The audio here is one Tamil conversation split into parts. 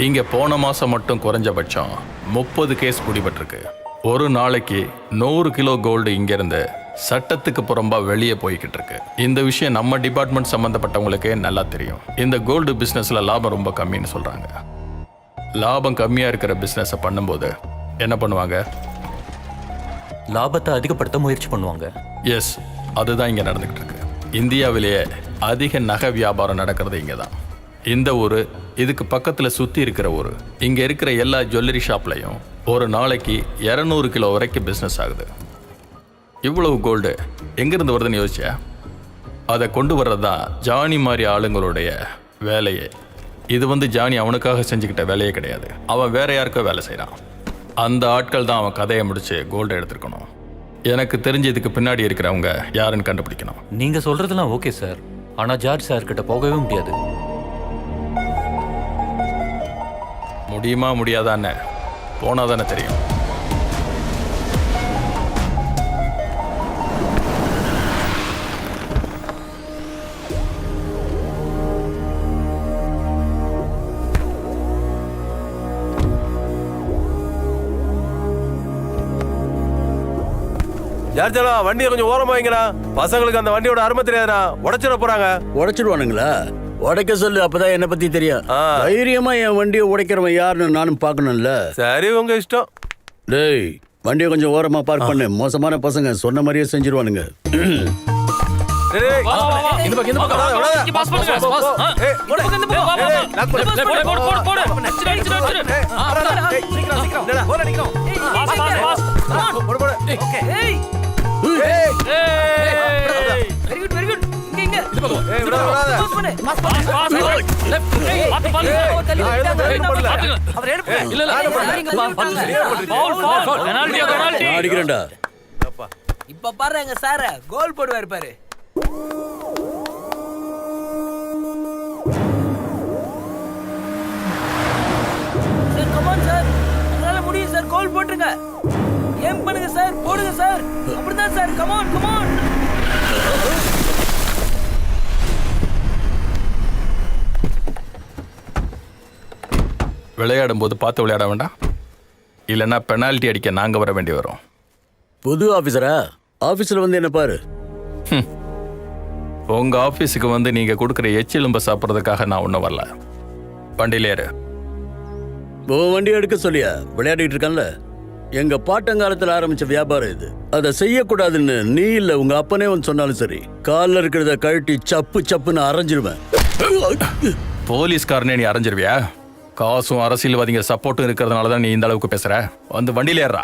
இங்கே போன மாதம் மட்டும் குறைஞ்சபட்சம் 30 கேஸ் பிடிபட்டிருக்கு. ஒரு நாளைக்கு 100 கிலோ கோல்டு இங்கேருந்து சட்டத்துக்கு புறம்பா வெளியே போய்கிட்டு இருக்கு. இந்த விஷயம் நம்ம டிபார்ட்மெண்ட் சம்மந்தப்பட்டவங்களுக்கே நல்லா தெரியும். இந்த கோல்டு பிஸ்னஸில் லாபம் ரொம்ப கம்மின்னு சொல்கிறாங்க. லாபம் கம்மியாக இருக்கிற பிஸ்னஸை பண்ணும்போது என்ன பண்ணுவாங்க? லாபத்தை அதிகப்படுத்த முயற்சி பண்ணுவாங்க. எஸ், அதுதான் இங்கே நடந்துக்கிட்டு இருக்கு. இந்தியாவிலேயே அதிக நகை வியாபாரம் நடக்கிறது இங்கே தான். இந்த ஊர், இதுக்கு பக்கத்தில் சுற்றி இருக்கிற ஊர், இங்கே இருக்கிற எல்லா ஜுவல்லரி ஷாப்லையும் ஒரு நாளைக்கு 200 கிலோ வரைக்கும் பிஸ்னஸ் ஆகுது. இவ்வளவு கோல்டு எங்கேருந்து வருதுன்னு யோசிச்சா? அதை கொண்டு வர்றது தான் ஜானி மாதிரி ஆளுங்களுடைய வேலையே. இது ஜானி அவனுக்காக செஞ்சுக்கிட்ட வேலையே கிடையாது. அவன் வேற யாருக்கோ வேலை செய்கிறான். அந்த ஆட்கள் தான் அவன் கதையை முடிச்சு கோல்டு எடுத்துருக்கணும். எனக்கு தெரிஞ்ச இதுக்கு பின்னாடி இருக்கிறவங்க யாருன்னு கண்டுபிடிக்கணும். நீங்க சொல்றதெல்லாம் ஓகே சார், ஆனா ஜார்ஜ் சார் கிட்ட போகவே முடியாது. முடியுமா முடியாதான்னு போனாதானே தெரியும். ஜார்ஜலா, வண்டியை கொஞ்சம் ஓரமா வைங்கடா. பசங்களுக்கு அந்த வண்டியோட அருமை தெரியாதுடா. உடைச்சிட போறாங்க. உடைச்சிடுவானுங்களா? உடைக்க சொல்லு, அப்பதான் என்ன பத்தி தெரியும். தைரியமா என் வண்டியை உடைக்கிறவன் யாருன்னு நானும் பார்க்கணும்ல. சரி, உங்க இஷ்டம். டேய், வண்டியை கொஞ்சம் ஓரமா பார்க் பண்ணு. மோசமான பசங்க சொன்ன மாதிரியே செஞ்சிருவானுங்க. இப்ப பாருங்க சார், கோல் போடுவாரு பாரு. சார் கமான் சார், உங்களால முடியும் சார். கோல் போட்டுருங்க. ஏம் பண்ணுங்க சார், போடுங்க சார். அப்படிதான் சார், கமான் கமான். விளையாடும் போது பார்த்து விளையாட வேண்டாம், இல்லைன்னா பெனால்ட்டி அடிக்க நாங்கள் வர வேண்டி வரும். புது ஆபீசரா? ஆபீஸ்ல என்ன பாரு. உங்க ஆபீஸுக்கு நீங்க கொடுக்குற எச்சிலும்ப சாப்பிட்றதுக்காக நான் ஒன்றும் வரல. வண்டியில ஏறு. வண்டி எடுக்க சொல்லியா? விளையாடிட்டு இருக்கான்ல. எங்க பாட்டங்காலத்துல ஆரம்பிச்ச வியாபாரம் இது. அதை செய்யக்கூடாதுன்னு நீ இல்ல உங்க அப்பனே சொன்னாலும் சரி, காலில் இருக்கிறத கழட்டி சப்பு சப்புன்னு அரைஞ்சிருவேன். போலீஸ்காரனே நீ அரைஞ்சிருவியா? காசும் அரசியல்வாதிங்க சப்போர்ட்டும் இருக்கிறதுனால தான் நீ இந்த அளவுக்கு பேசுற. வண்டியில ஏறா.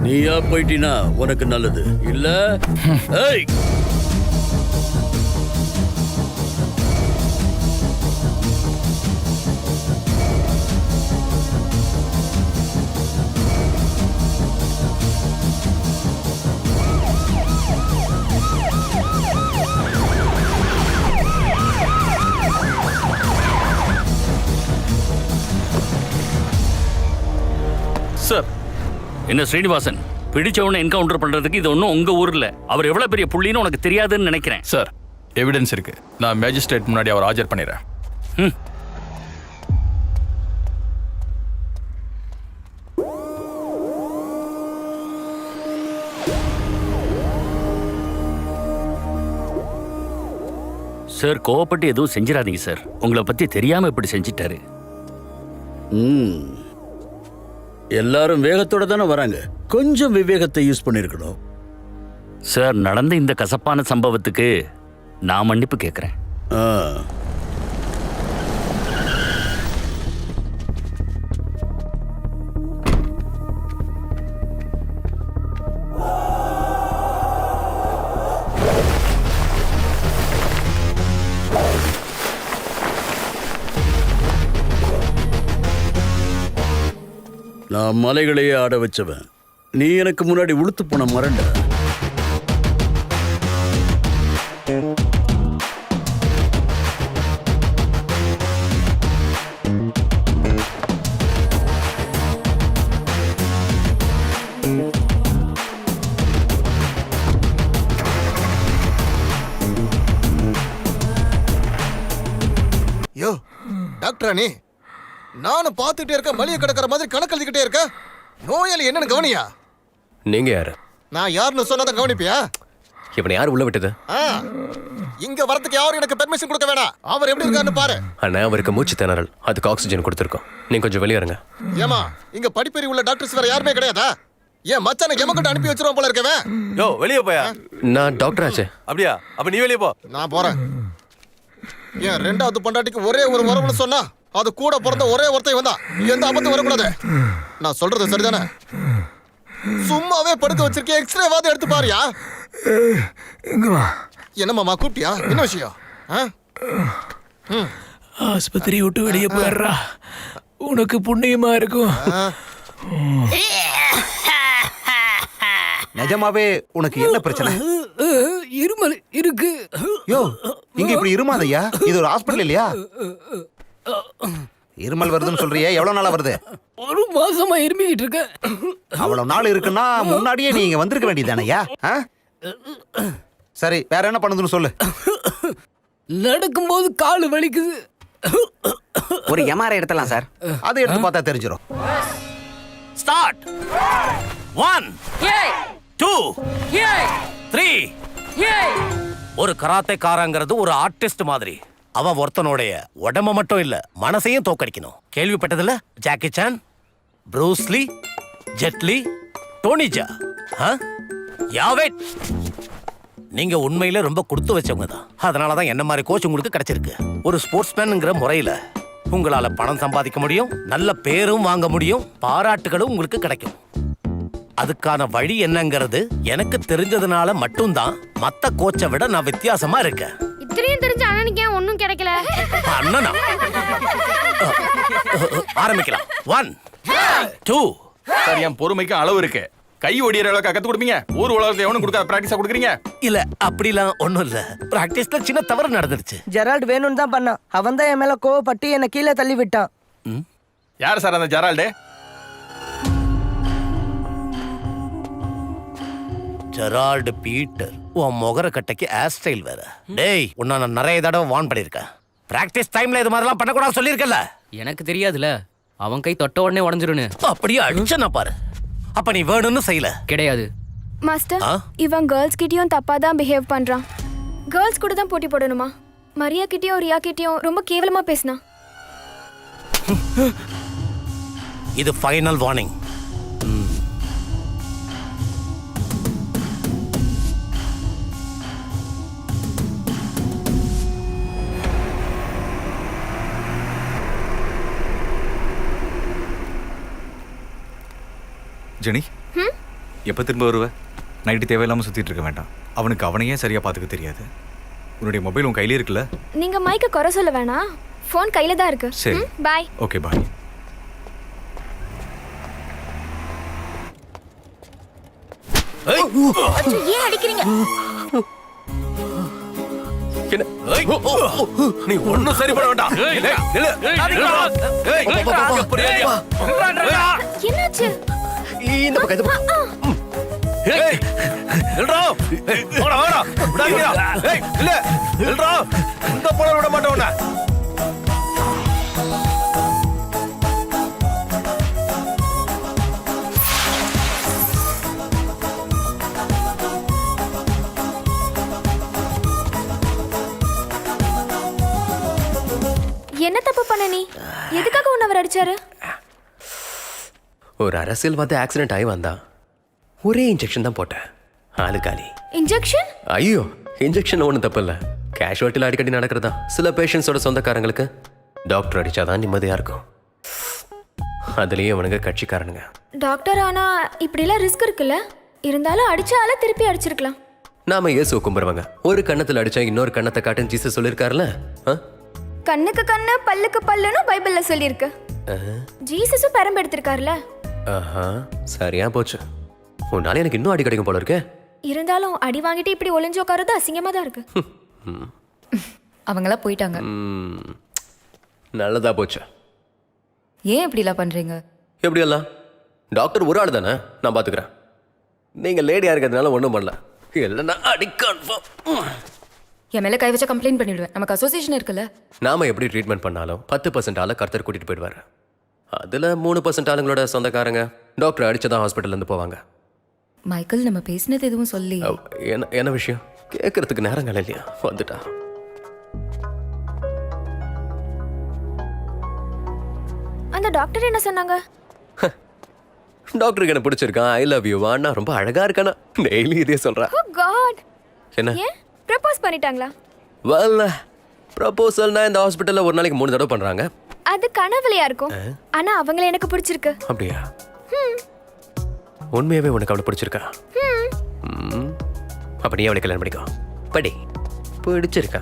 நீயா போயிட்டீனா உனக்கு நல்லது இல்ல. சார், என்ன ஸ்ரீனிவாசன், பிடிச்சவனை என்கவுண்டர் பண்றதுக்கு இது ஒன்றும் உங்க ஊர்ல. அவர் எவ்வளவு பெரிய புள்ளின்னு உனக்கு தெரியாதுன்னு நினைக்கிறேன். சார், எவிடன்ஸ் இருக்கு. நான் மேஜிஸ்ட்ரேட் முன்னாடி அவர் ஆஜர் பண்ணிடுறேன். சார், கோவப்பட்டு எதுவும் செஞ்சிடாதீங்க சார். உங்களை பத்தி தெரியாம இப்படி செஞ்சிட்டாரு. எல்லாரும் வேகத்தோட தானே வராங்க. கொஞ்சம் விவேகத்தை யூஸ் பண்ணிருக்கணும். சார், நடந்த இந்த கசப்பான சம்பவத்துக்கு நான் மன்னிப்பு கேட்கிறேன். நான் மலைகளையே ஆட வச்சவன். நீ எனக்கு முன்னாடி உளுத்து போன மரண்ட. யோ டாக்டரா நீ நானும் பார்த்துட்டே இருக்க மளிகை கிடக்கிற மாதிரி கணக்கு எழுதிக்கிட்டே இருக்க நோயாளி என்னன்னு கவனியா? நீங்க யாரு? நான் யாருன்னு சொன்னாதான் கவனிப்பியா? இவனை யார் உள்ள விட்டது? ஆ, இங்க வரதுக்கு யாரும் எனக்கு பெர்மிஷன் கொடுக்க வேணாம். அவர் எப்படி இருக்காருன்னு பாரு. அண்ணா அவருக்கு மூச்சு திணறல், அதுக்கு ஆக்சிஜன் கொடுத்துருக்கோம். நீங்க கொஞ்சம் வெளியே இருங்க. ஏமா இங்க படிப்பறி உள்ள டாக்டர்ஸ் வேற யாருமே கிடையாதா? ஏன் மச்சான எமக்கிட்ட அனுப்பி வச்சிருவோம் போல இருக்கவே. யோ வெளியே போயா. நான் டாக்டர் ஆச்சே. அப்படியா? அப்ப நீ வெளியே போ. நான் போறேன். ஏன் ரெண்டாவது பொண்டாட்டிக்கு ஒரே ஒரு வரவுன்னு சொன்னா அது கூட பிறந்த ஒரே ஒருத்தன் வந்தா எந்த ஆபத்தும் வரக்கூடாது. நான் சொல்றது சரிதானே? சும்மாவே படுக்க வச்சிருக்கேன். எக்ஸ்ரேவாவது எடுத்து பாரியா. என்னம்மா கூப்பிட்டியா? என்ன விஷயம்? ஆஸ்பத்திரி விட்டு வெளியே போயிடுறா, உனக்கு புண்ணியமா இருக்கும். நிஜமாவே உனக்கு என்ன பிரச்சனை? இருமல் இருக்கு. யோ இங்க இப்படி இருமாதையா, இது ஒரு ஹாஸ்பிடல் இல்லையா? இருமல் வருதுன்னு சொல்றியே, எவ்வளவு நாளா வருது? ஒரு மாசமா இருமிக்கிட்டு இருக்க. அவ்வளவு நாள் இருக்குன்னா முன்னாடியே நீங்க வந்திருக்க வேண்டியதானயா? சரி வேற என்ன பண்ணுதுன்னு சொல்லு. நடக்கும்போது கால் வலிக்குது. ஒரு எம்ஆர்ஐ எடுத்தலாம் சார், அதை எடுத்து பார்த்தா தெரிஞ்சிடும். ஸ்டார்ட். 1 2 3. ஒரு கராத்தேக்காரங்கிறது ஒரு ஆர்டிஸ்ட் மாதிரி. அவன் ஒருத்தனுடைய உடம்ப மட்டும் இல்ல, மனசையும் தோக்கடிக்கணும். கேள்விப்பட்டதில்ல? Jackie Chan, Bruce Lee, Jet Li, Tony Jaa. யாவேட். நீங்க உண்மையில ரொம்ப கொடுத்து வச்சவங்க தான். அதனாலதான் என்ன மாதிரி கோச் உங்களுக்கு கிடைச்சிருக்கு. ஒரு ஸ்போர்ட்ஸ்மேன்ங்கிற முறையில உங்களால பணம் சம்பாதிக்க முடியும், நல்ல பேரும் வாங்க முடியும், பாராட்டுகளும் உங்களுக்கு கிடைக்கும். அதுக்கான வழி என்னங்கிறது எனக்கு தெரிஞ்சதுனால மட்டும்தான் மத்த கோச்சை விட நான் வித்தியாசமா இருக்கேன். இத்தனையும் தெரிஞ்ச அண்ணனுக்கு ஏன் ஒன்னும் கிடைக்கல? அண்ணனா? ஆரம்பிக்கலாம். 1 2. சார், என் பொறுமைக்கு அளவு இருக்கு. கை ஒடிகிற அளவுக்கு கத்து கொடுப்பீங்க. ஊர் உலகத்தை எவனும் கொடுக்காத பிராக்டிஸா கொடுக்குறீங்க. இல்ல அப்படிலாம் ஒண்ணும் இல்ல. பிராக்டிஸ்ல சின்ன தவறு நடந்துருச்சு. ஜெரால்ட் வேணும்னு தான் பண்ணான். அவன் தான் என் மேல கோவப்பட்டு என்ன கீழே தள்ளி விட்டான். யார் சார் அந்த ஜெரால்டு? Gerald Peter. உன் முகர கட்டைக்கு ஹேர் ஸ்டைல் வேற. டேய், உன்னை நான் நிறைய தடவை வார்ன் பண்ணிருக்கேன். பிராக்டிஸ் டைம்ல இது மாதிரிலாம் பண்ணக்கூடாது சொல்லியிருக்கல. எனக்கு தெரியாதுல, அவன் கை தொட்ட உடனே உடஞ்சிருன்னு. அப்படியே அடிச்சனா பாரு. அப்ப நீ வேணும்னு செய்யல. கிடையாது மாஸ்டர், இவன் கேர்ள்ஸ் கிட்டயும் தப்பா தான் பிஹேவ் பண்றான். கேர்ள்ஸ் கூட தான் போட்டி போடணுமா? மரியா கிட்டயும் ரியா கிட்டயும் ரொம்ப கேவலமா பேசினா. இது ஃபைனல் வார்னிங். ஜெனி, எப்போ திரும்ப வருவ? நைட்டு தேவையில்லாமல் சுற்றிட்டு இருக்க வேண்டாம். அவனுக்கு அவனையே சரியாக பார்த்துக்க தெரியாது. உன்னுடைய மொபைல் உன் கையிலே இருக்குல்ல? நீங்க மைக்க குறை சொல்ல வேணாம், ஃபோன் கையில தான் இருக்கு. சரி, பாய். Okay bye. ஏன் அடிக்கிறீங்க? நீ ஒண்ணும் சரி பண்ண வேண்டாம். என்னாச்சு? இந்த பக்கம், இந்த பக்கம். இந்த போல விட மாட்டோம். என்ன தப்பு பண்ண நீ? எதுக்காக உன்னை அவர் அடிச்சாரு? ஒரு அரசியல்வாதி ஆக்சிடென்ட் ஆகி வந்தான். ஒரே இன்ஜெக்ஷன் தான் போட்டேன், ஆளு காலி. இன்ஜெக்ஷன்? ஐயோ, இன்ஜெக்ஷன் ஒன்றும் தப்பு இல்லை. கேஷுவாலிட்டியில் அடிக்கடி நடக்கிறதா. சில பேஷண்ட்ஸோட சொந்தக்காரங்களுக்கு டாக்டர் அடிச்சாதான் நிம்மதியாக இருக்கும். அதுலேயே அவனுங்க கட்சிக்காரனுங்க. டாக்டர் ஆனா இப்படிலாம் ரிஸ்க் இருக்குல்ல. இருந்தாலும் அடிச்சால திருப்பி அடிச்சிருக்கலாம். நாம இயேசு கும்பிடுவாங்க. ஒரு கண்ணத்தில் அடிச்சா இன்னொரு கண்ணத்தை காட்டுன்னு ஜீசஸ் சொல்லியிருக்காருல்ல. கண்ணுக்கு கண்ணு பல்லுக்கு பல்லுன்னு பைபிள்ல சொல்லியிருக்கு. ஜீசஸும் பெரம்பு எடுத்திருக்காருல. சரியா போச்சு. உன்னால எனக்கு இன்னும் அடி கிடைக்கும் போல இருக்கே. இருந்தாலும் அடி வாங்கிட்டு இப்படி ஒளிஞ்சு உட்காருது அசிங்கமா தான் இருக்கு. அவங்களாம் போயிட்டாங்க. நல்லதா போச்சு. ஏன் இப்படிலாம் பண்றீங்க? எப்படியெல்லாம்? டாக்டர் ஒரு ஆள் தானே, நான் பாத்துக்கிறேன். நீங்க லேடியா இருக்கிறதுனால ஒன்றும் பண்ணல. இல்லைன்னா அடி கன்ஃபார்ம். என் மேல கை வச்சா கம்ப்ளைண்ட் பண்ணிடுவேன். நமக்கு அசோசியேஷன் இருக்குல்ல. நாம எப்படி ட்ரீட்மெண்ட் பண்ணாலும் 10% ஆளை கர்த்தர் கூட்டிட்டு போயிடுவாரு. அதுல 3% ஆளுங்களோட சொந்தக்காரங்க டாக்டர் அடிச்சதான் ஹாஸ்பிட்டல்ல இருந்து போவாங்க. மைக்கேல் நம்ம பேசினது எதுவும் சொல்லி. என்ன விஷயம் கேட்கறதுக்கு நேரங்கள் இல்லையா? வந்துட்டா. அந்த டாக்டர் என்ன சொன்னாங்க? டாக்டருக்கு என்ன பிடிச்சிருக்கான், ஐ லவ் யூ அண்ணா, ரொம்ப அழகா இருக்கானா, டெய்லி இதே சொல்றா. ஓ காட். என்ன ஏன் ப்ரப்போஸ் பண்ணிட்டாங்களா? வெல் ப்ரப்போசல்னா இந்த ஹாஸ்பிட்டல்ல ஒரு நாளைக்கு 3 தடவை பண்றாங்க. அது கனவுலையா இருக்கும். ஆனா அவங்கள எனக்கு பிடிச்சிருக்கு. அப்படியா? உண்மையாவே உனக்கு அவளை பிடிச்சிருக்கா? அப்ப நீ அவளை கல்யாணம் பண்ணிக்கோ. படி. பிடிச்சிருக்கா?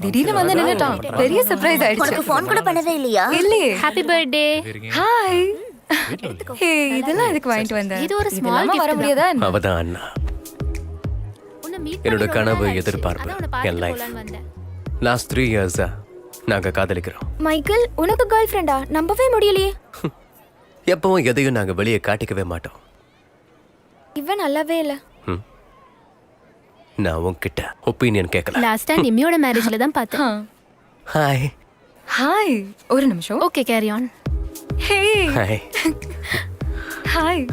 திடீர்னு வந்து நின்னுட்டான். பெரிய சர்ப்ரைஸ் ஆயிடுச்சு. உனக்கு ஃபோன் கூட பண்ணவே இல்லையா? இல்லையே. Happy birthday. ஹாய். ஹே, இதெல்லாம் எதுக்கு வாங்கிட்டு வந்த? இது ஒரு ஸ்மால் கிஃப்ட். வர முடியாதா? அவதான் அண்ணா. என்னோட கனவு, எதிர்பார்ப்பு, என் லைஃப். லாஸ்ட் 3 இயர்ஸா நாங்க காதலிக்கிறோம். மைக்கேல், உனக்கு கேர்ள் ஃப்ரெண்டா? நம்பவே முடியலையே. எப்பவும் எதையும் நாங்க வெளியே காட்டிக்கவே மாட்டோம். இவன் நல்லாவே இல்ல. நான் உன்கிட்ட ஒப்பீனியன் கேட்கல. லாஸ்ட் டைம் நிம்மியோட மேரேஜ்ல தான் பார்த்தேன். ஹாய். ஹாய். ஒரு நிமிஷம். Okay, carry on. Hey. Hi. Hi.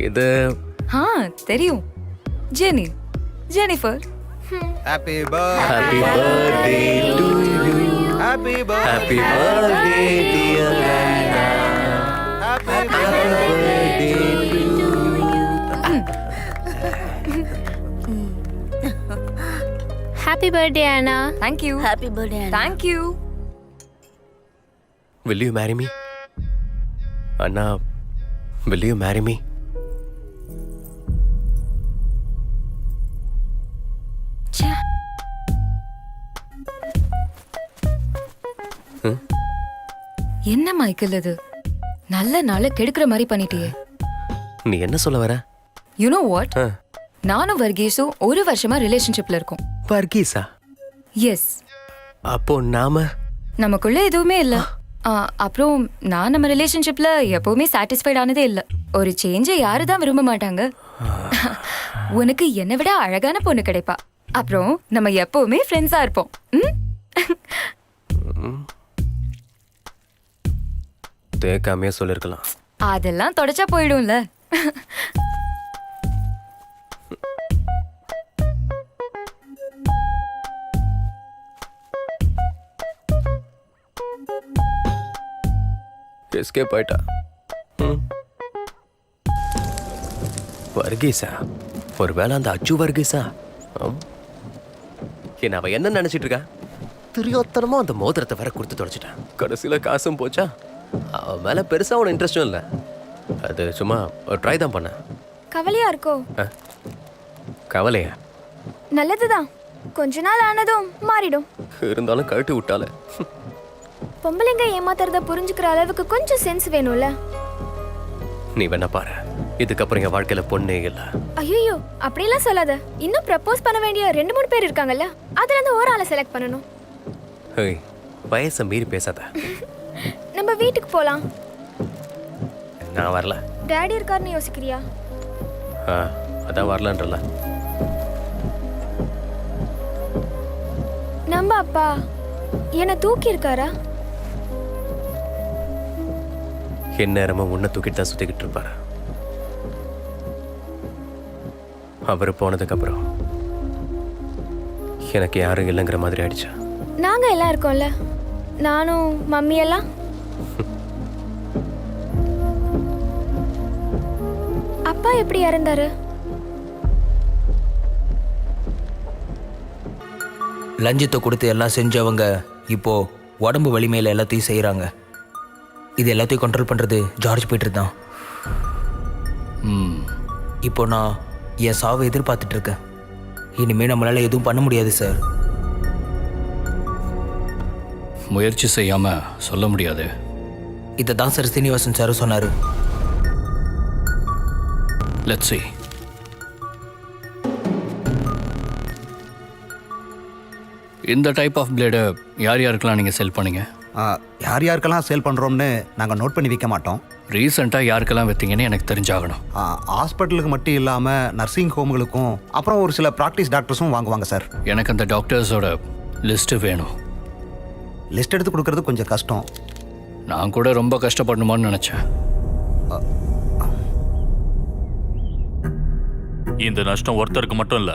இது தெரியும். Jenny. Jennifer. Happy happy birthday to you. Happy happy birthday dear Anna. Happy birthday to you. Happy birthday Anna. Thank you. Happy birthday. Thank you. Will you marry me? Anna, will you marry me? என்ன மைக்கேல் இது? நல்ல நாளை கெடுக்கிற மாதிரி பண்ணிட்டியே. நீ என்ன சொல்ல வர? You know what? நானும் வர்கீஸும் 1 வருஷமா ரிலேஷன்ஷிப்ல இருக்கோம். வர்கீஸா? எஸ். அப்போ நாம நமக்குள்ள எதுவுமே இல்ல. அப்புறம் நான் நம்ம ரிலேஷன்ஷிப்ல எப்பவுமே சாட்டிஸ்ஃபைட் ஆனதே இல்ல. ஒரு சேஞ்சை யாரு தான் விரும்ப மாட்டாங்க? உனக்கு என்னை விட அழகான பொண்ணு கிடைப்பா. அப்புறம் நம்ம எப்பவுமே ஃப்ரெண்ட்ஸா இருப்போம். தேக்காமையே சொல்லிருக்கலாம். அதெல்லாம் தொடச்சா போயிடும்ல. எஸ்கேப் ஆயிட்டா. வர்கீஸா? ஒருவேளை அந்த அச்சு வர்கீஸா? என்ன அவ என்ன நினைச்சிட்டு இருக்கா? தெரியாதனமா அந்த மோதிரத்தை வர கொடுத்து தொலைச்சிட்டான். கடைசியில காசும் போச்சா? அவன் மேல பெருசா அவன இன்ட்ரெஸ்டும் இல்லை. அது சும்மா ஒரு ட்ரை தான் பண்ண. கவலையா இருக்கோ? கவலையா? நல்லதுதான். கொஞ்ச நாள் ஆனதும் மாறிடும். இருந்தாலும் கழட்டி விட்டால. பொம்பளைங்க ஏமாத்துறத புரிஞ்சுக்கிற அளவுக்கு கொஞ்சம் சென்ஸ் வேணும்ல. நீ வேணா பாரு, இதுக்கப்புறம் என் வாழ்க்கையில பொண்ணே இல்ல. ஐயோ, அப்படிலாம் சொல்லாத. இன்னும் ப்ரப்போஸ் பண்ண வேண்டிய 2-3 பேர் இருக்காங்கல்ல, அதுல இருந்து ஒரு ஆளை செலக்ட் பண்ணணும். ஏய், வயசை மீறி பேசாத. நம்ம வீட்டுக்கு போலாம். நான் வரல. டாடி இருக்காருன்னு யோசிக்கிறியா? அதான் வரலன்றல. நம்ம அப்பா என்ன தூக்கி இருக்காரா? எந்நேரமும் உன்னை தூக்கிட்டு தான் சுத்திக்கிட்டு இருப்பாரு. அவர் போனதுக்கு அப்புறம் எனக்கு யாரும் இல்லைங்கிற மாதிரி ஆயிடுச்சா? நாங்க எல்லாம் இருக்கோம்ல, நானும் மம்மி எல்லாம். அப்பா எப்படி இறந்தாரு? லஞ்சத்தை கொடுத்து எல்லாம் செஞ்சவங்க இப்போ உடம்பு வலிமையில் எல்லாத்தையும் செய்கிறாங்க. இது எல்லாத்தையும் கண்ட்ரோல் பண்ணுறது ஜார்ஜ் பீட்டர் தான். இப்போ நான் என் சாவை எதிர்பார்த்துட்டு இருக்கேன். இனிமேல் நம்மளால் எதுவும் பண்ண முடியாது சார். முயற்சி செய்யாம சொல்ல முடியாது. இதை தான் சார் சீனிவாசன் சார் சொன்னார். Let's see. இந்த டைப் ஆஃப் பிளேடு யார் யாருக்கெல்லாம் நீங்கள் செல் பண்ணீங்க? யார் யாருக்கெல்லாம் சேல் பண்ணுறோம்னு நாங்கள் நோட் பண்ணி வைக்க மாட்டோம். ரீசெண்டாக யாருக்கெல்லாம் விற்றீங்கன்னு எனக்கு தெரிஞ்சாகணும். ஹாஸ்பிட்டலுக்கு மட்டும் இல்லாமல் நர்சிங் ஹோம்களுக்கும் அப்புறம் ஒரு சில ப்ராக்டிஸ் டாக்டர்ஸும் வாங்குவாங்க சார். எனக்கு அந்த டாக்டர்ஸோட லிஸ்ட்டு வேணும். லிஸ்ட் எடுத்து கொடுக்கறது கொஞ்சம் கஷ்டம். நான் கூட ரொம்ப கஷ்டப்படணுமான்னு நினச்சேன். இந்த நஷ்டம் ஒருத்தருக்கு மட்டும் இல்ல,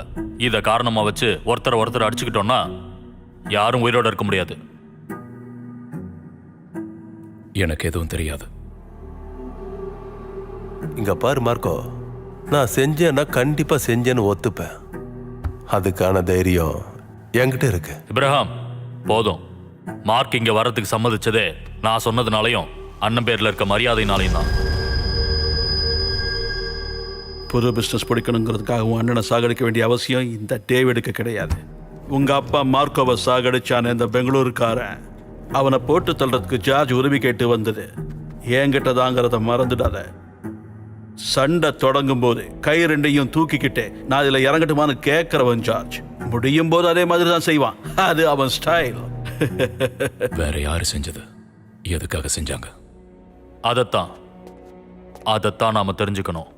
இத காரணமா வச்சு ஒருத்தர் அடிச்சுக்கிட்டோம்னா யாரும் உயிரோட இருக்க முடியாது. எனக்கு எதுவும் தெரியாது. இங்க பாரு மார்க்கோ, நான் செஞ்சேன்னா கண்டிப்பா செஞ்சேன்னு ஒத்துப்பேன். அதுக்கான தைரியம் என்கிட்ட இருக்கு. இப்ராஹிம், போதும். மார்க் இங்க வர்றதுக்கு சம்மதிச்சதே நான் சொன்னதுனாலையும் அண்ணன் பேர்ல இருக்க மரியாதைனாலையும் தான். புது பிஸ்னஸ் பிடிக்கணுங்கிறதுக்காக உன் அண்ணனை சாகடிக்க வேண்டிய அவசியம் இந்த டேவிடுக்கு கிடையாது. உங்க அப்பா மார்க்கோவை சாகடிச்சான இந்த பெங்களூருக்காரன், அவனை போட்டு தள்ளுறதுக்கு ஜார்ஜ் உதவி கேட்டு வந்தது என்கிட்ட தாங்கிறத மறந்துடாத. சண்டை தொடங்கும் போது கை ரெண்டையும் தூக்கிக்கிட்டே நான் இதுல இறங்கட்டுமான்னு கேட்கிறவன் ஜார்ஜ். முடியும் போது அதே மாதிரி தான் செய்வான். அது அவன் ஸ்டைல். வேற யாரு செஞ்சது? எதுக்காக செஞ்சாங்க? அதைத்தான் நாம தெரிஞ்சுக்கணும்.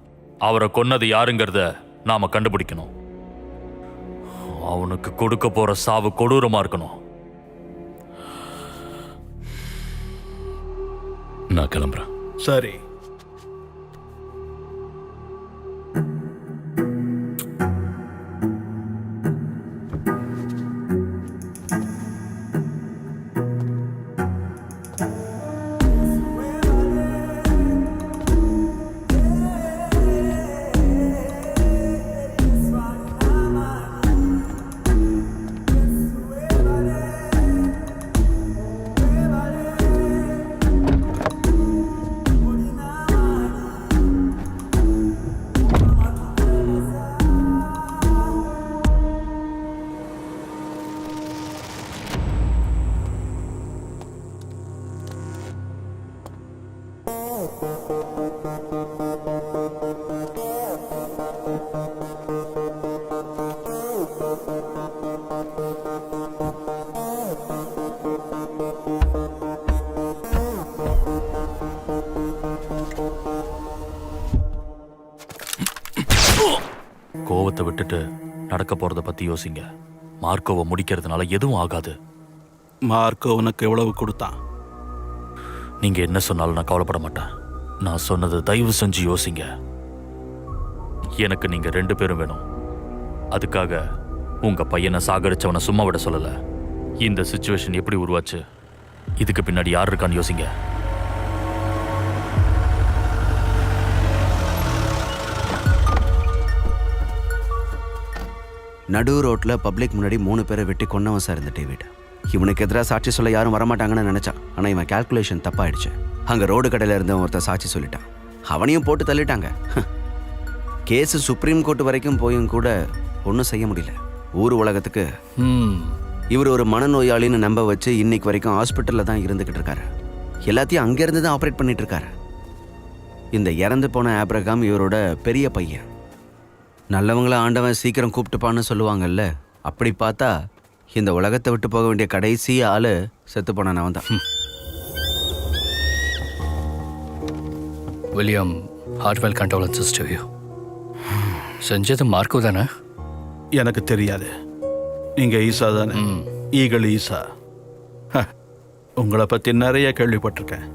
அவரை கொன்னது யாருங்கிறத நாம கண்டுபிடிக்கணும். அவனுக்கு கொடுக்க போற சாவு கொடூரமா இருக்கணும். நான் கிளம்புறேன். சரி. கோவத்தை விட்டுட்டு நடக்க போறத பத்தி யோசிங்க. மார்க்கோவை முடிக்கிறதுனால எதுவும் ஆகாது. மார்க்கோ உனக்கு எவ்வளவு கொடுத்தான்? நீங்க என்ன சொன்னாலும் நான் கவலைப்பட மாட்டேன். நான் சொன்னது தயவு செஞ்சு யோசிங்க. எனக்கு நீங்க 2 பேரும் வேணும். அதுக்காக உங்க பையனை சாகடிச்சவனை சும்மா விட சொல்லல. இந்த சிச்சுவேஷன் எப்படி உருவாச்சு, இதுக்கு பின்னாடி யார் இருக்கான்னு யோசிங்க. நடு ரோட்ல பப்ளிக் முன்னாடி 3 பேரை வெட்டி கொன்னவன் சார் இந்த டேவிட். இவனுக்கு எதிராக சாட்சி சொல்ல யாரும் வரமாட்டாங்கன்னு நினைச்சான். ஆனா இவன் கால்குலேஷன் தப்பாயிடுச்சு. அங்க ரோடு கடையில இருந்தவன் ஒருத்தர் சாட்சி சொல்லிட்டான். அவனையும் போட்டு தள்ளிட்டாங்க. கேஸ் சுப்ரீம் கோர்ட் வரைக்கும் போயும் கூட ஒன்றும் செய்ய முடியல. ஊர் உலகத்துக்கு இவர் ஒரு மனநோயாளின்னு நம்ப வச்சு இன்னைக்கு வரைக்கும் ஹாஸ்பிட்டலில் தான் இருந்துகிட்டு இருக்காரு. எல்லாத்தையும் அங்கேருந்து தான் ஆப்ரேட் பண்ணிட்டு இருக்காரு. இந்த இறந்து போன ஆப்ரகாம் இவரோட பெரிய பையன். நல்லவங்கள ஆண்டவன் சீக்கிரம் கூப்பிட்டுப்பான்னு சொல்லுவாங்கல்ல, அப்படி பார்த்தா இந்த உலகத்தை விட்டு போக வேண்டிய கடைசி ஆளு செத்து போனான் அவன் தான். William, Hartwell condolences to you. செஞ்சது மார்க்கோ தானே? எனக்கு தெரியாது. நீங்க ஈசா தானே? ஈகிள் ஈசா. உங்களை பத்தி நிறைய கேள்விப்பட்டிருக்கேன்.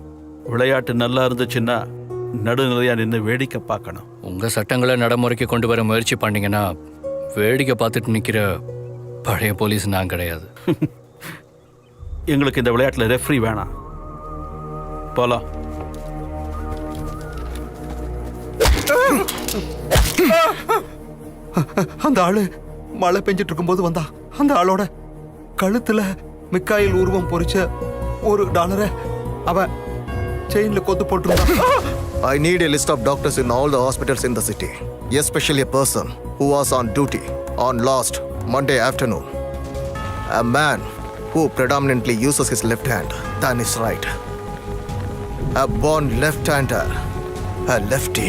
விளையாட்டு நல்லா இருந்துச்சுன்னா நடுநிலையா நின்று வேடிக்கை பார்க்கணும். உங்க சட்டங்களை நடைமுறைக்கு கொண்டு வர முயற்சி பண்ணீங்கன்னா வேடிக்கை பார்த்துட்டு நிக்கிற பழைய போலீஸ் நான் கிடையாது. எங்களுக்கு இந்த விளையாட்டுல ரெஃப்ரி வேணாம். போலாம். அந்த ஆளு மழை பெஞ்சிட்டு இருக்கும்போது வந்தா. அந்த ஆளோட கழுத்துல மிக்காயில் உருவம் பொறிச்ச $1 அவன் செயின்ல கொத்து போட்டிருந்தான். I need a list of doctors in all the hospitals in the city, especially a person who was on duty on last Monday afternoon. A man who predominantly uses his left hand than his right. A born left-hander, a lefty.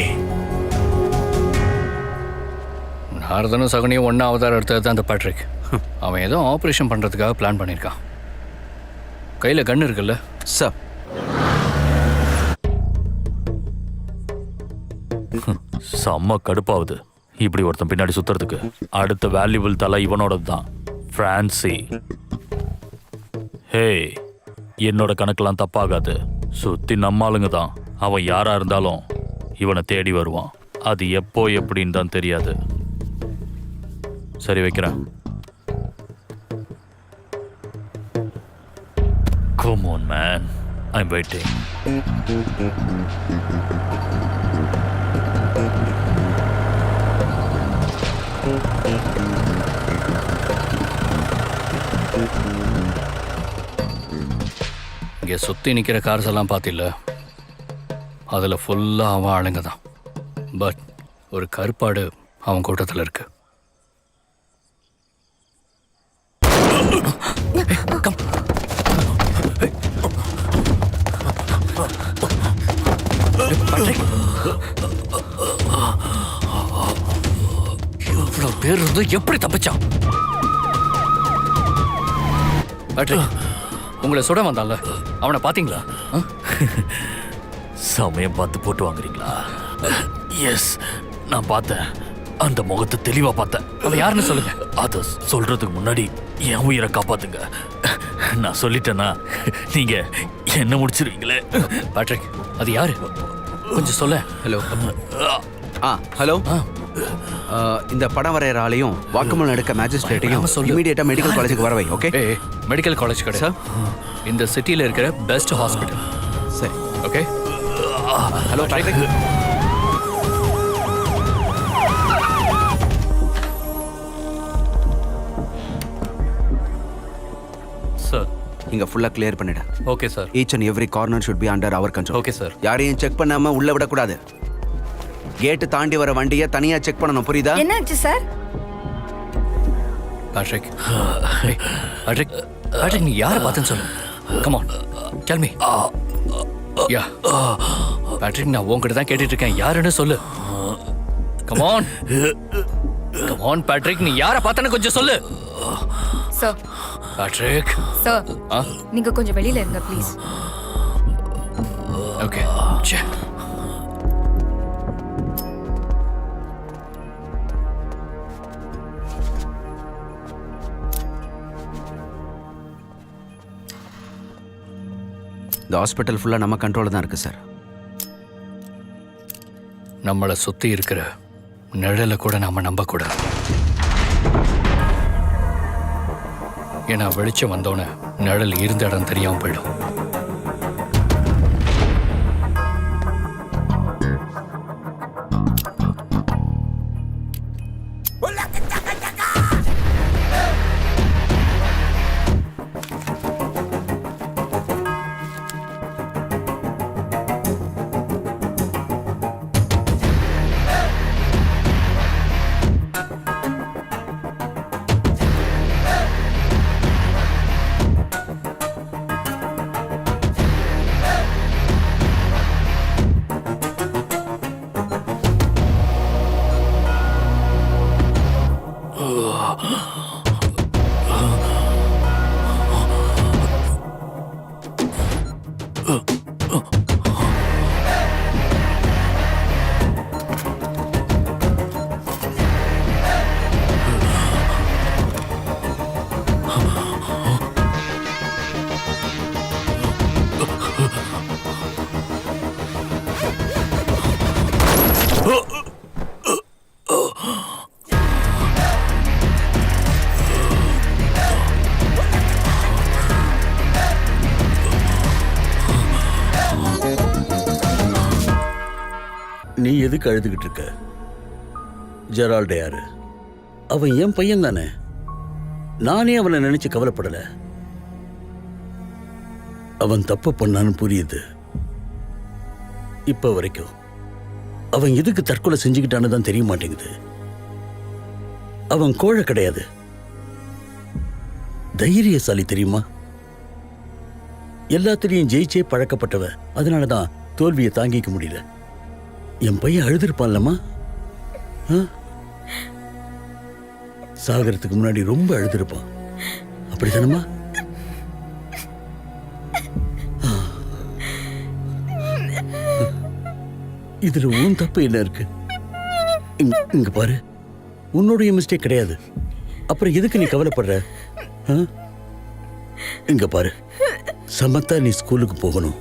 நாரதனும் சகுனியும் ஒன்றா அவதாரம் எடுத்தது தான் அந்த பேட்ரிக். அவன் ஏதோ ஆப்ரேஷன் பண்ணுறதுக்காக பிளான் பண்ணியிருக்கான். கையில் கன் இருக்குல்ல சார்? செம்ம கடுப்பாகுது இப்படி ஒருத்தன் பின்னாடி சுத்துறதுக்கு. அடுத்த வேல்யூபிள் தலை இவனோடது தான், பிரான்சி. ஹே, என்னோட கணக்கெல்லாம் தப்பாகாது. சுத்தி நம்ம ஆளுங்க தான். அவன் யாரா இருந்தாலும் இவனை தேடி வருவான். அது எப்போ எப்படின்னு தான் தெரியாது. சரி, வைக்கிறேன். Come on, man. I'm waiting. இங்கே சுற்றி நிற்கிற கார்ஸ் எல்லாம் பார்த்தில்ல, அதில் ஃபுல்லாக அவன் ஆளுங்க தான். பட் ஒரு கருப்பாடு அவன் கூட்டத்தில் இருக்கு. எவ்வளவு பேர் இருந்து எப்படி தப்பிச்சான்? பேட்ரிக், உங்களை சுட வந்தான்ல, அவனை பாத்தீங்களா? சமயம் பார்த்து போட்டு வாங்குறீங்களா? எஸ், நான் பார்த்தேன். அந்த முகத்தை தெளிவா பார்த்தேன். அவன் யாருன்னு சொல்லுங்க. அதை சொல்றதுக்கு முன்னாடி என் உயிரை காப்பாத்துங்க. நான் சொல்லிட்டேன்னா நீங்க என்ன முடிச்சிருவீங்களே. பேட்ரிக், அது யாரு? கொஞ்சம் சொல்ல. ஹலோ. ஹலோ. இந்த படம் வரைகிற ஆளையும் வாக்குமூலம் எடுக்க மேஜிஸ்ட்ரேட்டையும் இமீடியட்டா மெடிக்கல் காலேஜுக்கு வரவை. ஓகே? மெடிக்கல் காலேஜ் கிடையாது, இந்த சிட்டியில் இருக்கிற பெஸ்ட் ஹாஸ்பிட்டல். சரி, ஓகே. Hello Patrick. சார், இங்க ஃபுல்லா கிளியர் பண்ணிடு. Okay sir. Each and every corner should be under our control. Okay sir. யாரையும் செக் பண்ணாம உள்ள விடக்கூடாது. கேட்டு தாண்டி வர வண்டியை தனியா செக் பண்ணணும், புரியுதா? என்னாச்சு சார்? பேட்ரிக், பேட்ரிக், பேட்ரிக், நீ யாரை பார்த்துன்னு சொல்லு. Come on, tell me. Yeah Patrick, நான் உன்கிட்ட தான் கேட்டுட்டு இருக்கேன். யாருன்னு சொல்லு. Come on, come on Patrick, நீ யாரை பார்த்தன்னு கொஞ்சம் சொல்லு. சார். பேட்ரிக் சார், நீங்க கொஞ்சம் வெளியில இருங்க ப்ளீஸ். ஓகே. சே, இந்த ஹாஸ்பிட்டல் ஃபுல்லா நம்ம கண்ட்ரோல்ல தான் இருக்கு சார். நம்மளை சுத்தி இருக்கிற நிழலை கூட நாம நம்பக்கூடாது. ஏன்னா வெளிச்சம் வந்தோடனே நிழல் இருந்த இடம் தெரியாம போயிடும். நீ எதுக்கு அழுதுகிட்டு இருக்க? ஜெரால்டு யாரு? அவன் என் பையன் தானே. நானே அவனை நினைச்சு கவலைப்படல. அவன் தப்பு பண்ணான்னு புரியுது. இப்ப வரைக்கும் அவன் எதுக்கு தற்கொலை செஞ்சுக்கிட்டான்னு தான் தெரிய மாட்டேங்குது. அவன் கோழை கிடையாது, தைரியசாலி, தெரியுமா? எல்லாத்திலையும் ஜெயிச்சே பழக்கப்பட்டவன். அதனாலதான் தோல்வியை தாங்கிக்க முடியல. என் பையன் அழுதுருப்பான்லம்மா. சாகரத்துக்கு முன்னாடி ரொம்ப அழுதுருப்பான், அப்படித்தானம்மா? இதுல உன் தப்பு என்ன இருக்கு? இங்க பாரு, உன்னுடைய மிஸ்டேக் கிடையாது. அப்புறம் எதுக்கு நீ கவலைப்படுற? இங்க பாரு, சமத்தா நீ ஸ்கூலுக்கு போகணும்.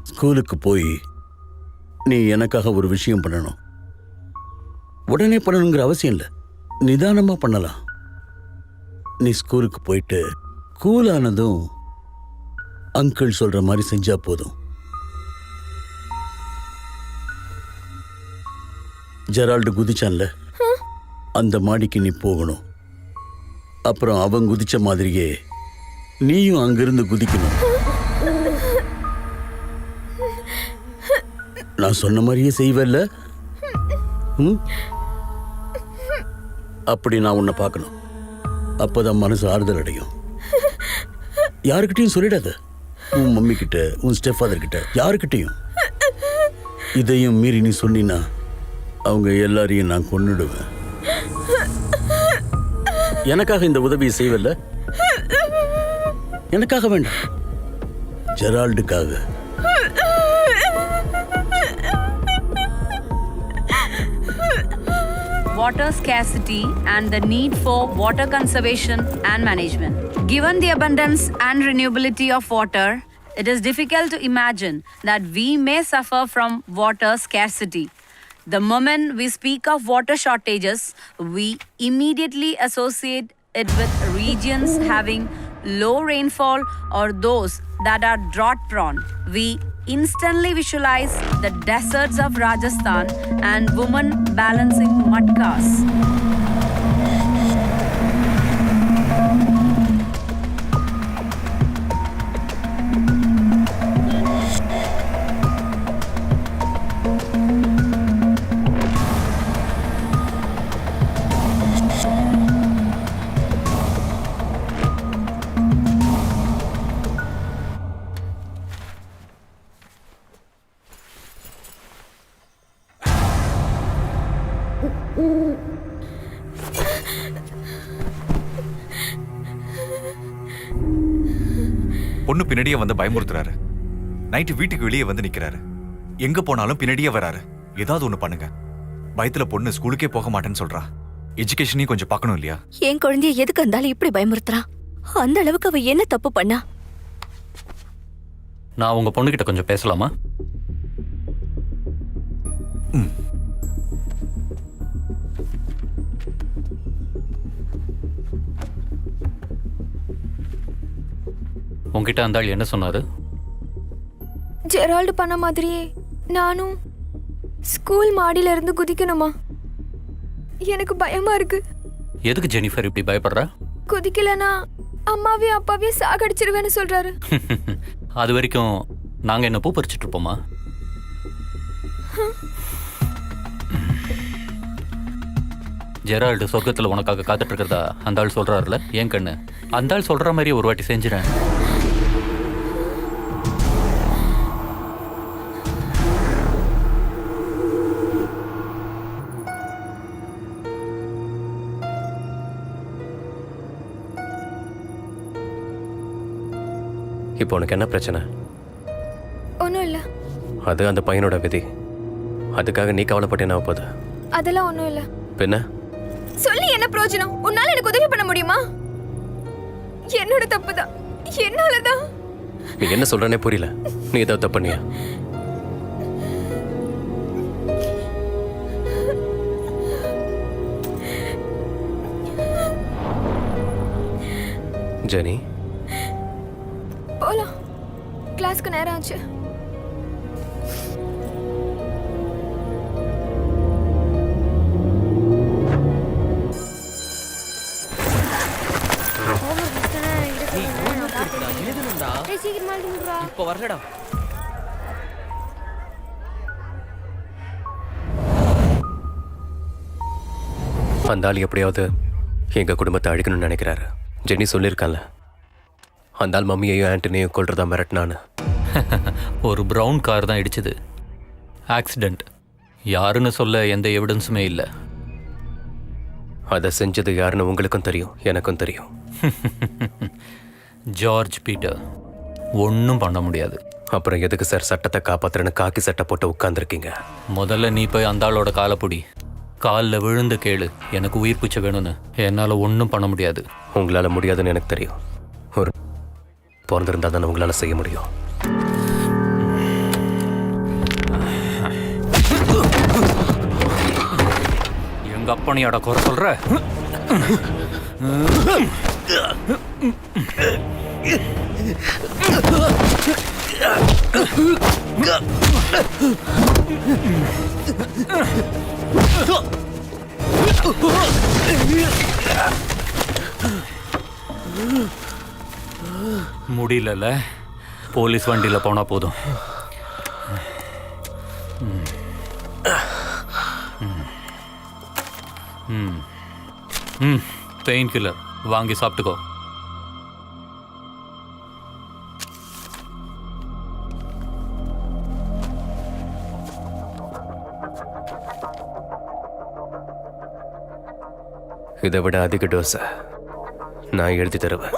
ஸ்கூலுக்கு போய் நீ எனக்காக ஒரு விஷயம் பண்ணணும். உடனே பண்ணணுங்கிற அவசியம் இல்லை, நிதானமா பண்ணலாம். நீ ஸ்கூலுக்கு போயிட்டு கூலானதும் அங்கிள் சொல்ற மாதிரி செஞ்சா போதும். ஜெரால்டு குதிச்சான்ல, அந்த மாடிக்கு நீ போகணும். அப்புறம் அவன் குதிச்ச மாதிரியே நீயும் அங்கிருந்து குதிக்கணும். நான் சொன்ன மாதிரியே செய்வல்ல? அப்படி நான் உன்னை பார்க்கணும். அப்பதான் மனசு ஆறுதல் அடையும். யாருக்கிட்டையும் சொல்லிடாத. உன் மம்மி கிட்ட, உன் ஸ்டெப் ஃபாதர் கிட்ட, யாருக்கிட்டையும். இதையும் மீறி நீ சொன்னீன்னா அவங்க எல்லாரையும் நான் கொன்னுடுவேன். எனக்காக இந்த உதவியை செய்வல்ல? எனக்காக வேண்டாம், ஜெரால்டுக்காக. Water scarcity and the need for water conservation and management. Given the abundance and renewability of water, it is difficult to imagine that we may suffer from water scarcity. The moment we speak of water shortages, we immediately associate it with regions having low rainfall or those that are drought prone. We instantly visualize the deserts of Rajasthan and women balancing mud cars. பொண்ணு பின்னாடியே வந்து பயமுறுத்துறாரு. நைட்டு வீட்டுக்கு வெளியே வந்து நிக்கிறாரு. எங்க போனாலும் பின்னாடியே வராரு. ஏதாவது ஒண்ணு பண்ணுங்க. பயத்துல பொண்ணு ஸ்கூலுக்கே போக மாட்டேன்னு சொல்றா. எஜுகேஷனையும் கொஞ்சம் பார்க்கணும் இல்லையா? என் குழந்தைய எதுக்கு இருந்தாலும் இப்படி பயமுறுத்துறான்? அந்த அளவுக்கு அவ என்ன தப்பு பண்ணா? நான் உங்க பொண்ணுகிட்ட கொஞ்சம் பேசலாமா? உங்ககிட்ட அந்த ஆள் என்ன சொன்னாரு? ஜெரால்டு பண்ண மாதிரியே நானும் ஸ்கூல் மாடியில இருந்து குதிக்கணுமா? எனக்கு பயமா இருக்கு. எதுக்கு ஜெனிஃபர் இப்படி பயப்படுறா? குதிக்கலனா அம்மாவையும் அப்பாவையும் சாகடிச்சிருவேன்னு சொல்றாரு. அது வரைக்கும் நாங்க என்ன பூ பறிச்சுட்டு இருப்போமா? ஜெரால்டு சொர்க்கத்துல உனக்காக காத்துட்டு இருக்கிறதா அந்த ஆள் சொல்றாருல, ஏன் கண்ணு அந்த ஆள் சொல்ற மாதிரி ஒரு வாட்டி செஞ்சிடறேன். இப்போ உனக்கு என்ன பிரச்சனை? ஒன்றும் இல்லை. அது அந்த பையனோட விதி. அதுக்காக நீ கவலைப்பட்டு என்ன போகுது? அதெல்லாம் ஒன்றும் இல்லை. பின்ன சொல்லி என்ன பிரயோஜனம்? உன்னால எனக்கு உதவி பண்ண முடியுமா? என்னோட தப்பு தான், என்னாலதான். நீ என்ன சொல்றனே புரியல. நீ ஏதாவது தப்பு பண்ணியா? ஜெனி, போலாம். கிளாஸ்க்கு நேரம் ஆச்சு. இப்போ வரலடா. அந்த ஆள் எப்படியாவது எங்க குடும்பத்தை அழிக்கணும்னு நினைக்கிறாரு. ஜெனி சொல்லியிருக்கான்ல, அந்த ஆள் மம்மியையும் ஆண்டனியையும் கொல்றதா மிரட்டினான்னு. ஒரு ப்ரௌன் கார் தான் இடிச்சது. ஆக்சிடென்ட். யாருன்னு சொல்ல எந்த எவிடன்ஸுமே இல்லை. அதை செஞ்சது யாருன்னு உங்களுக்கும் தெரியும், எனக்கும் தெரியும். George Peter. ஒன்றும் பண்ண முடியாது. அப்புறம் எதுக்கு சார் சட்டத்தை காப்பாத்துறேன்னு காக்கி சட்டை போட்டு உட்காந்துருக்கீங்க? முதல்ல நீ போய் அந்த ஆளோட காலைப்பிடி, காலில் விழுந்து கேளு எனக்கு உயிர் பிச்சை வேணும்னு. என்னால் ஒன்றும் பண்ண முடியாது. உங்களால் முடியாதுன்னு எனக்கு தெரியும். ஒரு பிறந்திருந்தா தானே உங்களால் செய்ய முடியும். எங்க அப்பனையோட குறை சொல்ற? முடியல. போலீஸ் வண்டியில் போனா போதும். பெயின் கில்லர் வாங்கி சாப்பிட்டுக்கோ. இதை விட அதிக டோஸை நான் எழுதி தருவேன்.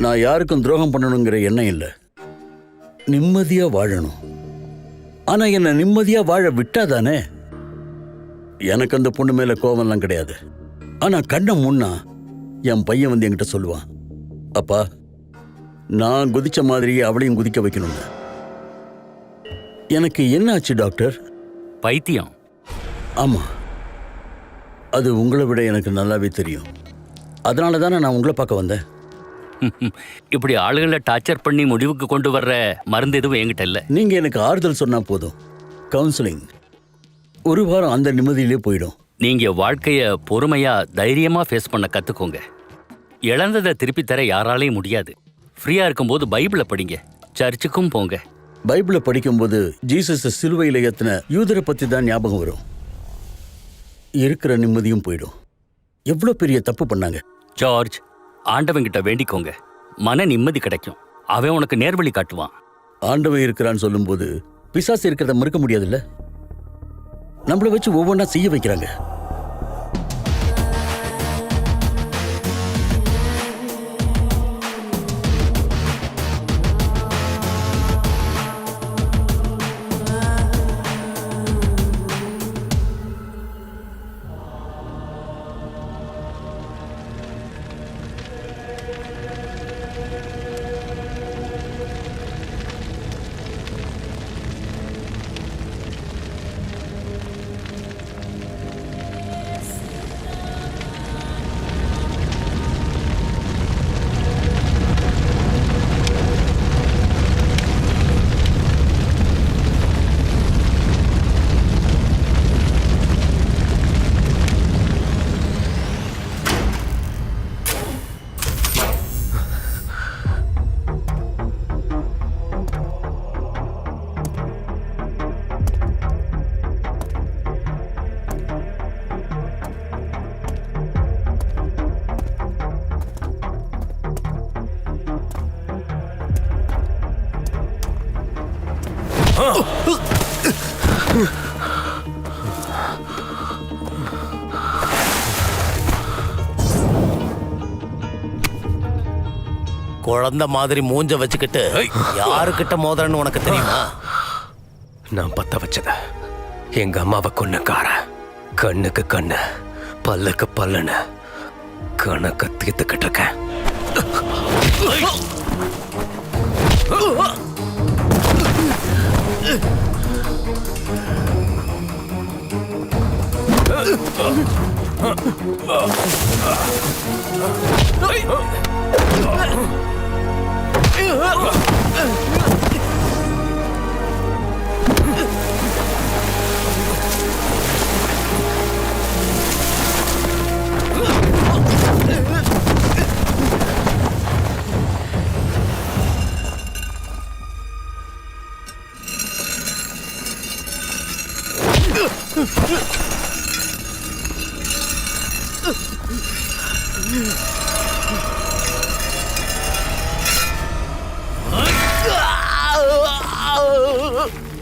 நான் யாருக்கும் துரோகம் பண்ணணுங்கிற எண்ணம் இல்லை. நிம்மதியா வாழணும். ஆனா என்ன நிம்மதியா வாழ விட்டாதானே. எனக்கு அந்த பொண்ணு மேல கோவம்லாம் கிடையாது. ஆனா கண்ணை முன்னா என் பையன் வந்து என்கிட்ட சொல்லுவான், அப்பா நான் குதிச்ச மாதிரியே அவளையும் குதிக்க வைக்கணும்னு. எனக்கு என்ன ஆச்சு டாக்டர்? பைத்தியம். ஆமா, அது உங்களை விட எனக்கு நல்லாவே தெரியும். அதனால தானே நான் உங்களை பார்க்க வந்தேன். இப்படி ஆளுகளை டார்ச்சர் பண்ணி முடிவுக்கு கொண்டு வர்ற மருந்து எதுவும் என்கிட்ட இல்லை. நீங்க எனக்கு ஆறுதல் சொன்னா போதும். கவுன்சிலிங் ஒரு வாரம் அந்த நிம்மதியிலே போயிடும். நீங்க வாழ்க்கைய பொறுமையா தைரியமா ஃபேஸ் பண்ண கத்துக்கோங்க. இழந்ததை திருப்பி தர யாராலையும் முடியாது. ஃப்ரீயா இருக்கும்போது பைபிளை படிங்க, சர்ச்சுக்கும் போங்க. பைபிளை படிக்கும்போது ஜீசஸ் சிலுவையில் ஏத்தின யூதரை பத்தி தான் ஞாபகம் வரும். இருக்கிற நிம்மதியும் போயிடும். எவ்வளவு பெரிய தப்பு பண்ணாங்க. ஜார்ஜ், ஆண்டவன்கிட்ட வேண்டிக்கோங்க, மன நிம்மதி கிடைக்கும். அவன் உனக்கு நேர்வழி காட்டுவான். ஆண்டவன் இருக்கிறான்னு சொல்லும்போது பிசாசு இருக்கிறத மறுக்க முடியாதுல்ல. நம்மளை வச்சு ஒவ்வொன்றா செய்ய வைக்கிறாங்க. குழந்தை மாதிரி மூஞ்ச வச்சுக்கிட்டு யாருக்கிட்ட மோதுறன்னு உனக்கு தெரியுமா? நான் பத்த வச்சத எங்க அம்மாவை கொன்னக்கார. கண்ணுக்கு கண்ணு, பல்லுக்கு பல்லுன்னு கணக்க தீர்த்துக்கிட்டு இருக்கேன். Yeah. அ,